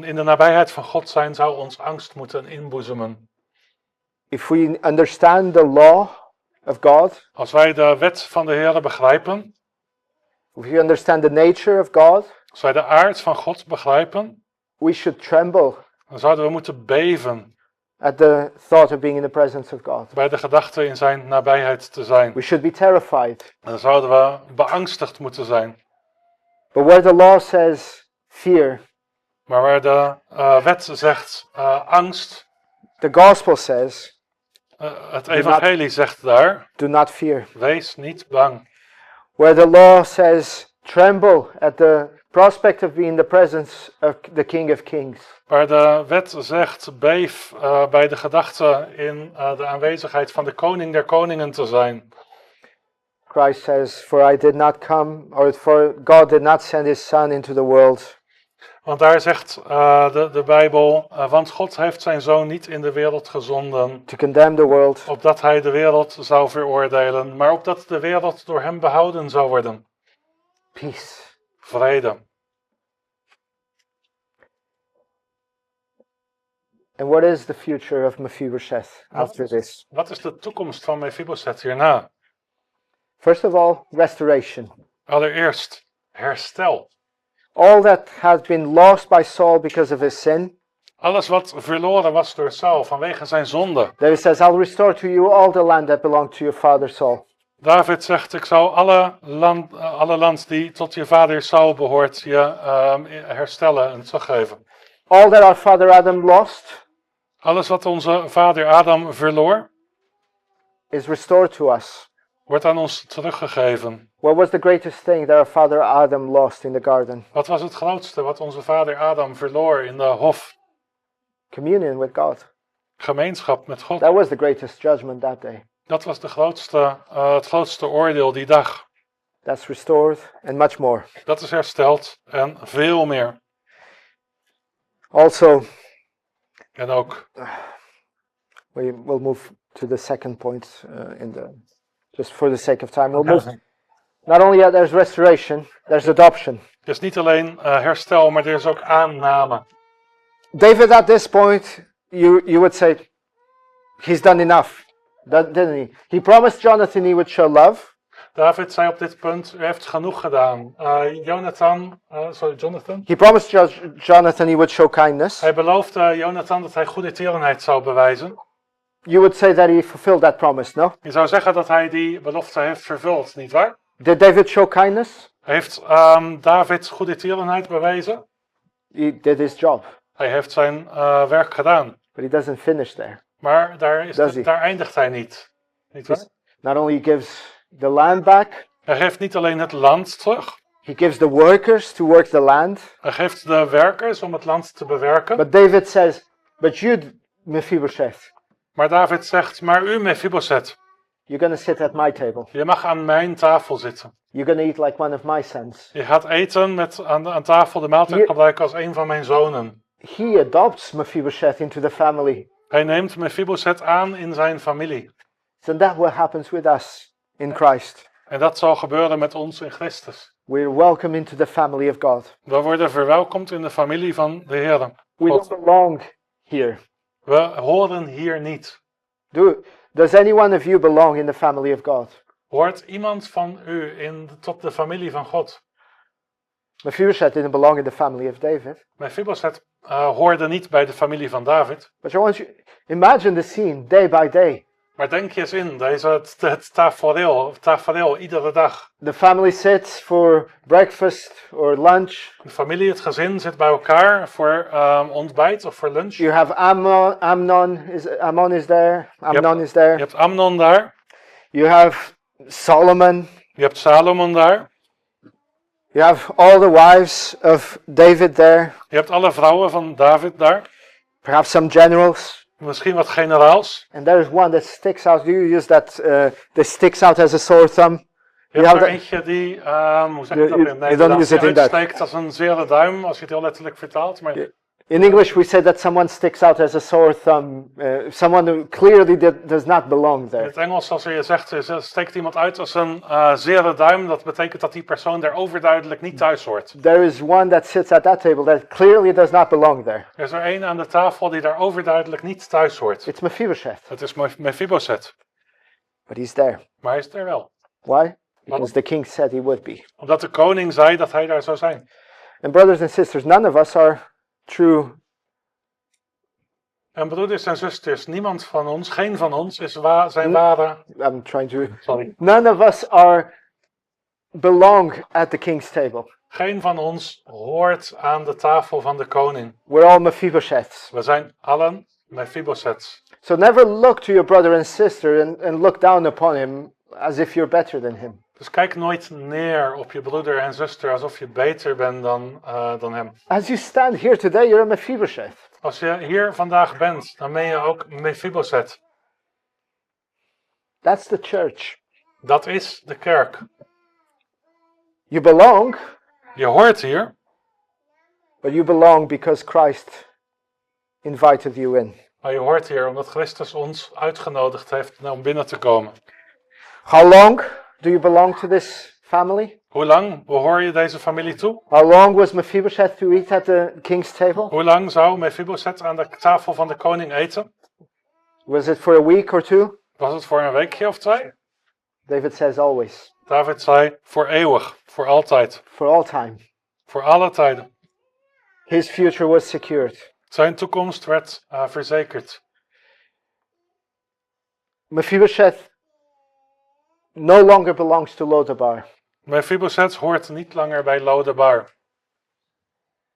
in de nabijheid van God zijn zou ons angst moeten inboezemen. If we understand the law of God, Als wij de wet van de Heer begrijpen, if we understand the nature of God, als wij de aard van God begrijpen, we should tremble dan zouden we moeten beven at the thought of being in the presence of God. bij de gedachte in zijn nabijheid te zijn. We should be terrified. Dan zouden we beangstigd moeten zijn. But where the law says fear, Maar waar de wet zegt angst, the gospel says het evangelie zegt daar, do not fear. wees niet bang. Where the law says tremble at the prospect of being in the presence of the King of Kings. Waar de wet zegt, beef bij de gedachte in de aanwezigheid van de koning der koningen te zijn. Christ says, for I did not come, or for God did not send his son into the world Want daar zegt de Bijbel, want God heeft zijn zoon niet in de wereld gezonden, to condemn the world, opdat hij de wereld zou veroordelen, maar opdat de wereld door hem behouden zou worden. peace. Vrede. And what is the future of Mephibosheth after this? Wat is de toekomst van Mephibosheth hierna? First of all, restoration. Allereerst, herstel. All that had been lost by Saul because of his sin, Alles wat verloren was door Saul vanwege zijn zonde. David says, I'll restore to you all the land that belonged to your father Saul. David zegt, ik zal alle land die tot je vader Saul behoort je herstellen en teruggeven. All that our father Adam lost Alles wat onze vader Adam verloor, is restored to us. wordt aan ons teruggegeven. What was the greatest thing that our father Adam lost in the garden? Wat was het grootste wat onze vader Adam verloor in de hof? Communion with God. Gemeenschap met God. That was the greatest judgment that day. Dat was het grootste oordeel die dag. That's restored and much more. Dat is hersteld en veel meer. Also, En ook, we'll move to the second point just for the sake of time. We'll move. Not only that there's restoration, there's adoption. dus niet alleen herstel, maar er is ook aanname. David, at this point, you would say, he's done enough, didn't he? He promised Jonathan he would show love. David zei op dit punt, u heeft genoeg gedaan. Jonathan. He promised Jonathan he would show kindness. Hij beloofde Jonathan dat hij goede tierenheid zou bewijzen. You would say that he fulfilled that promise, no? Je zou zeggen dat hij die belofte heeft vervuld, nietwaar? Did David show kindness? Heeft David goede tierenheid bewezen? He did his job. Hij heeft zijn werk gedaan. But he doesn't finish there. Maar daar eindigt hij niet. Nietwaar? Not only gives the land back, Hij geeft niet alleen het land terug. he gives the workers to work the land. Hij geeft de werkers om het land te bewerken. But David says, but you, Mephibosheth, Maar David zegt, maar u Mephibosheth, you're going to sit at my table. je mag aan mijn tafel zitten. You're going to eat like one of my sons. Je gaat eten met aan tafel de maaltijd gebruiken als een van mijn zonen. He adopts Mephibosheth into the family. Hij neemt Mephibosheth aan in zijn familie. So that what happens with us in Christ. En dat zal gebeuren met ons in Christus. We're welcome into the family of God. We worden verwelkomd in de familie van de Heer. We don't belong here. We horen hier niet. Does any one of you belong in the family of God? Hoort iemand van u tot de familie van God? Mephibosheth didn't belong in the family of David. Mephibosheth hoorde niet bij de familie van David. But I want you imagine the scene day by day. Maar denk je eens in, het tafereel iedere dag. The family sits for breakfast or lunch. De familie, het gezin zit bij elkaar voor ontbijt of voor lunch. You have Amnon is there. Amnon is Je there. hebt Amnon daar. You have Solomon. Je hebt Salomon daar. You have all the wives of David there. Je hebt alle vrouwen van David daar. Perhaps some generals. Misschien wat generaals. And there is one that sticks out. You use that sticks out as a sore thumb. Je hebt er eentje die, hoe zeg ik dat in Nederlands, die uitsteekt als een zere duim, als je het heel letterlijk vertaalt. Maar in English we say that someone sticks out as a sore thumb. Someone who clearly does not belong in there. het Engels, als je zegt, steekt iemand uit als een zere duim, dat betekent dat die persoon daar overduidelijk niet thuis hoort. There is one that sits at that table that clearly does not belong there. Er is er één aan de tafel die daar overduidelijk niet thuis hoort. It's Mephibosheth. Het is Mephibosheth. But he's there. Maar hij is er wel. Why? Because the king said he would be. Omdat de koning zei dat hij daar zou zijn. And brothers and sisters, none of us are true. En broeders en zusters, niemand van ons, geen van ons zijn ware. I'm trying to. Sorry. None of us belong at the king's table. Geen van ons hoort aan de tafel van de koning. We're all Mephibosheths. We zijn allen Mephibosheths. So never look to your brother and sister and look down upon him as if you're better than him. Dus kijk nooit neer op je broeder en zuster alsof je beter bent dan hem. As you stand here today, you're a Mephibosheth. Als je hier vandaag bent, dan ben je ook Mephibosheth. That's the church. Dat is de kerk. You belong, Je hoort hier, but you belong because Christ invited you in. maar je hoort hier omdat Christus ons uitgenodigd heeft om binnen te komen. How long do you belong to this family? Hoe lang behoor je deze familie toe? How long was Mephibosheth to eat at the king's table? Hoe lang zou Mephibosheth aan de tafel van de koning eten? Was it for a week or two? Was het voor een weekje of twee? David says always. David zei voor eeuwig, voor altijd, For all time. voor alle tijden. His future was secured. Zijn toekomst werd verzekerd. Mephibosheth no longer belongs to Lodabar. Mephibosheth hoort niet langer bij Lodabar.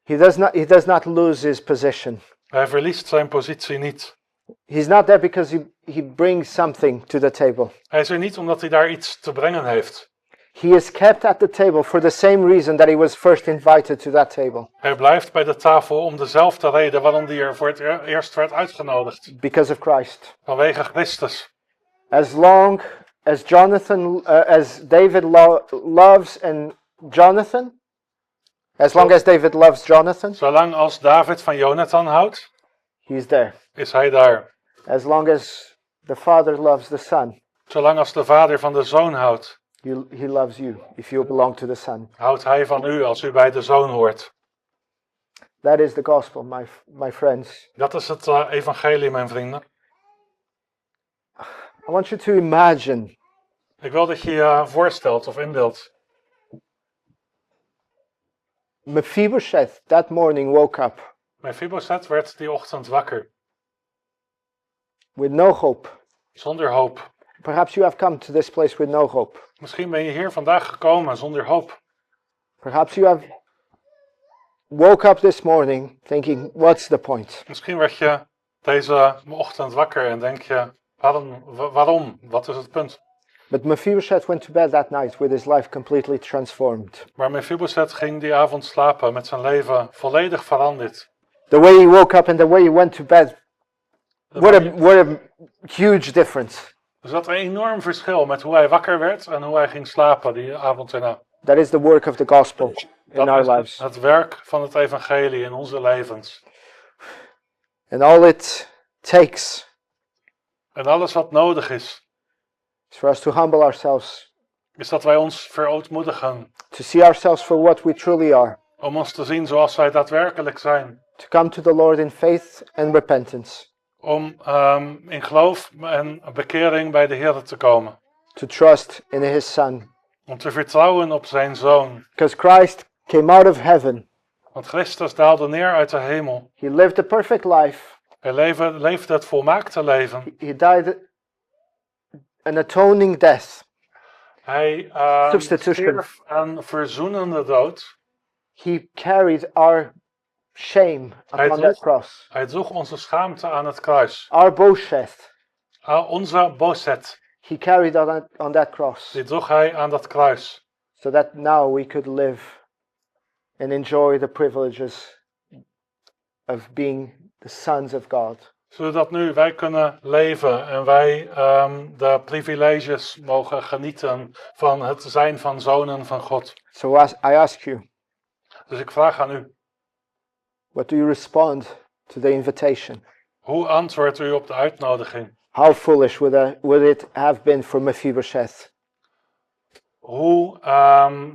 He does not lose his position. Hij verliest zijn positie niet. He's not there because he brings something to the table. Hij is er niet omdat hij daar iets te brengen heeft. He is kept at the table for the same reason that he was first invited to that table. Hij blijft bij de tafel om dezelfde reden waarom hij er voor het eerst werd uitgenodigd. Because of Christ. Vanwege Christus. As long as as David loves and Jonathan, as long as David loves Jonathan, Zolang als David van Jonathan houdt, he's there. is hij daar. As long as the father loves the son, Zolang als de vader van de zoon houdt, he loves you if you belong to the son. houdt hij van u als u bij de zoon hoort. That is the gospel, my friends. Dat is het evangelie, mijn vrienden. I want you to imagine Ik wil dat je je voorstelt of inbeeldt. Mephibosheth that morning woke up Mephibosheth werd die ochtend wakker. with no hope. Zonder hoop. Perhaps you have come to this place with no hope. Misschien ben je hier vandaag gekomen zonder hoop. Perhaps you have woke up this morning thinking, what's the point? Misschien werd je deze ochtend wakker en denk je, waarom? Wat is het punt? But Mephibosheth went to bed that night with his life completely transformed. Maar Mephibosheth ging die avond slapen met zijn leven volledig veranderd. The way he woke up and the way he went to bed, what a huge difference. Er zat een enorm verschil met hoe hij wakker werd en hoe hij ging slapen die avond erna. That is the work of the gospel in our Dat lives. is het werk van het evangelie in onze levens. And all it takes En alles wat nodig is for us to humble ourselves, is dat wij ons verootmoedigen. to see ourselves for what we truly are, Om ons te zien zoals wij daadwerkelijk zijn. to come to the Lord in faith and repentance, Om in geloof en bekering bij de Heer te komen. to trust in His Son. Om te vertrouwen op zijn Zoon. Because Christ came out of heaven Want Christus daalde neer uit de hemel. He lived a perfect life. Hij leefde het volmaakte leven. He died an atoning death. Hij Substitution. stierf een verzoenende dood. He carried our shame upon that cross. Hij droeg onze schaamte aan het kruis. Our booshet. Onze boosheid, He carried on that cross. die droeg hij aan dat kruis. So that now we could live and enjoy the privileges of being the sons of God. Zodat nu wij kunnen leven en wij de privileges mogen genieten van het zijn van zonen van God. So I ask you, Dus ik vraag aan u, what do you respond to the invitation? hoe antwoordt u op de uitnodiging? How foolish would it have been for Mephibosheth? Hoe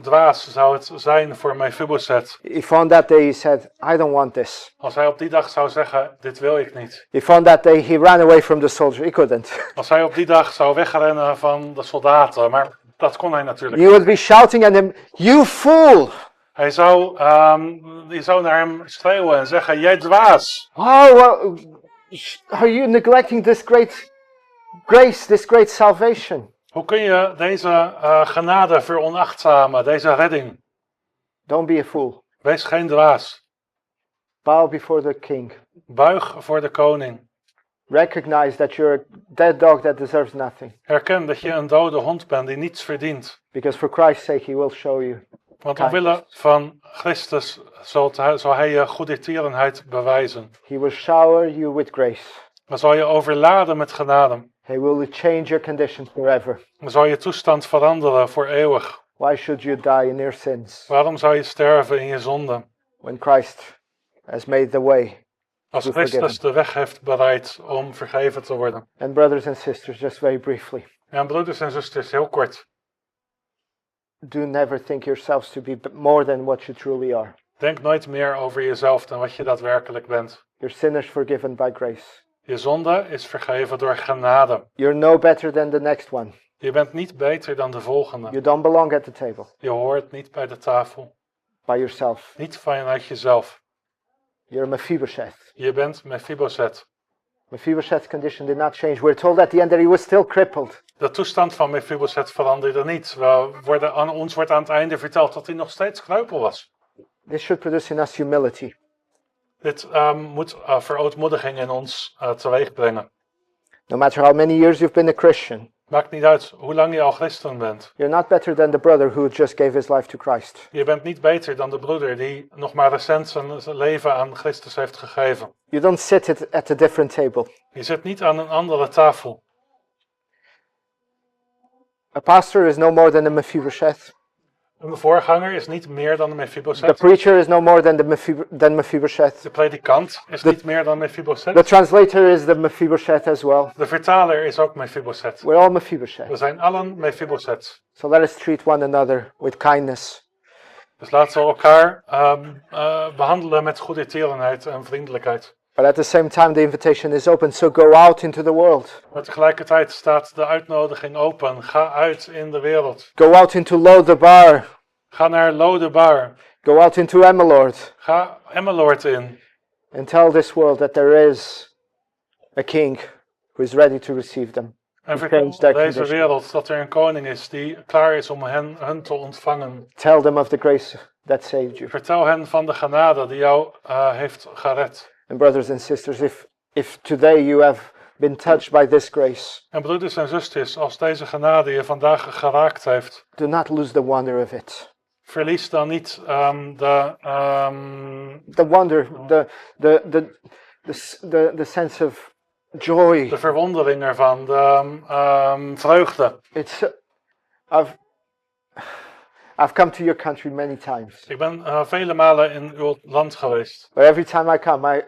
dwaas zou het zijn voor Mephibosheth If on that day he said, I don't want this. als hij op die dag zou zeggen, dit wil ik niet. If on that day he ran away from the soldier, he couldn't. Als hij op die dag zou wegrennen van de soldaten, maar dat kon hij natuurlijk He would be shouting at him, you fool! Hij zou naar hem schreeuwen en zeggen, jij dwaas. Oh, are you neglecting this great grace, this great salvation? Hoe kun je deze genade veronachtzamen, deze redding? Don't be a fool. Wees geen dwaas. Bow before the king. Buig voor de koning. Recognize that you're a dead dog that deserves nothing. Herken dat je een dode hond bent die niets verdient. Because for Christ's sake he will show you. Want omwille van Christus zal hij je goedertierenheid bewijzen. He will shower you with grace. Dan zal je overladen met genade. He will change your condition forever. Dan zal je toestand veranderen voor eeuwig. Why should you die in your sins Waarom zou je sterven in je zonde? when Christ has made the way? Als to Christus forgive de weg heeft bereid om vergeven te worden. And brothers and sisters, just very briefly, Ja, broeders en zusters, heel kort. do never think yourselves to be more than what you truly are. Denk nooit meer over jezelf dan wat je daadwerkelijk bent. Your sin is forgiven by grace. Je zonde is vergeven door genade. You're no better than the next one. Je bent niet beter dan de volgende. You don't belong at the table Je hoort niet bij de tafel. by yourself. Niet vanuit jezelf. You're a Mephibosheth. Je bent Mephibosheth. Mephibosheth's condition did not change. We're told at the end that he was still crippled. De toestand van Mephibosheth veranderde niet. Ons wordt aan het einde verteld dat hij nog steeds kreupel was. This should produce in us humility. Dit moet verootmoediging in ons teweeg brengen. No matter how many years you've been a Christian, Maakt niet uit hoe lang je al christen bent. you're not better than the brother who just gave his life to Christ. Je bent niet beter dan de broeder die nog maar recent zijn leven aan Christus heeft gegeven. You don't sit at a different table. Je zit niet aan een andere tafel. A pastor is no more than a Mephibosheth. Een voorganger is niet meer dan een The Mephibosheth. preacher is no more than Mephibosheth. De predikant is niet meer dan The Mephibosheth. translator is the Mephibosheth as well. De vertaler is ook Mephibosheth. We're all Mephibosheth. We zijn allen Mephibosheth. So let us treat one another with kindness. Dus laten we elkaar behandelen met goedertierenheid en vriendelijkheid. But at the same time, the invitation is open, so go out into the world. Maar tegelijkertijd staat de uitnodiging open. Ga uit in de wereld. Go out into Lodebar. Ga naar Lodebar. Go out into Emmeloord. Ga Emmeloord in. And tell this world that there is a king who is ready to receive them. En change vertel their deze condition. wereld dat er een koning is die klaar is om hun te ontvangen. Tell them of the grace that saved you. Vertel hen van de genade die jou heeft gered. And brothers and sisters, if today you have been touched by this grace, En broeders en zusters, als deze genade je vandaag geraakt heeft, do not lose the wonder of it. verlies dan niet The wonder, the sense of joy. de verwondering ervan, de vreugde. It's I've come to your country many times, Ik ben vele malen in uw land geweest. but every time I come,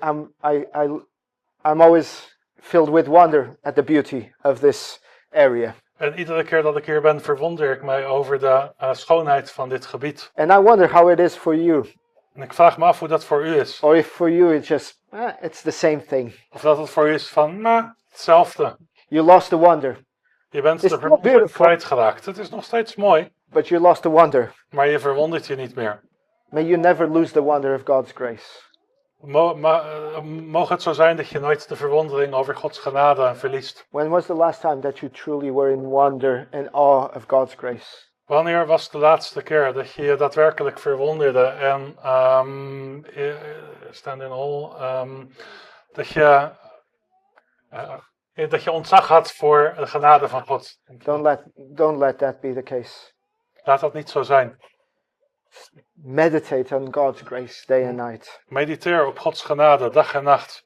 I'm always filled with wonder at the beauty of this area. En iedere keer dat ik hier ben, verwonder ik mij over de schoonheid van dit gebied. And I wonder how it is for you, En ik vraag me af hoe dat voor u is. or if for you it's just it's the same thing. Of dat het voor u is van, hetzelfde. You lost the wonder, Je bent It's de still verwondering beautiful. kwijtgeraakt. Het is nog steeds mooi, but you lost the wonder. maar je verwondert je niet meer. May you never lose the wonder of God's grace. Mogen het zo zijn dat je nooit de verwondering over Gods genade verliest. When was the last time that you truly were in wonder and awe of God's grace? Wanneer was de laatste keer dat je je daadwerkelijk verwonderde en stand in all, dat je ontzag had voor de genade van God? Don't let that be the case. Laat dat niet zo zijn. Meditate on God's grace day and night. Mediteer op Gods genade dag en nacht.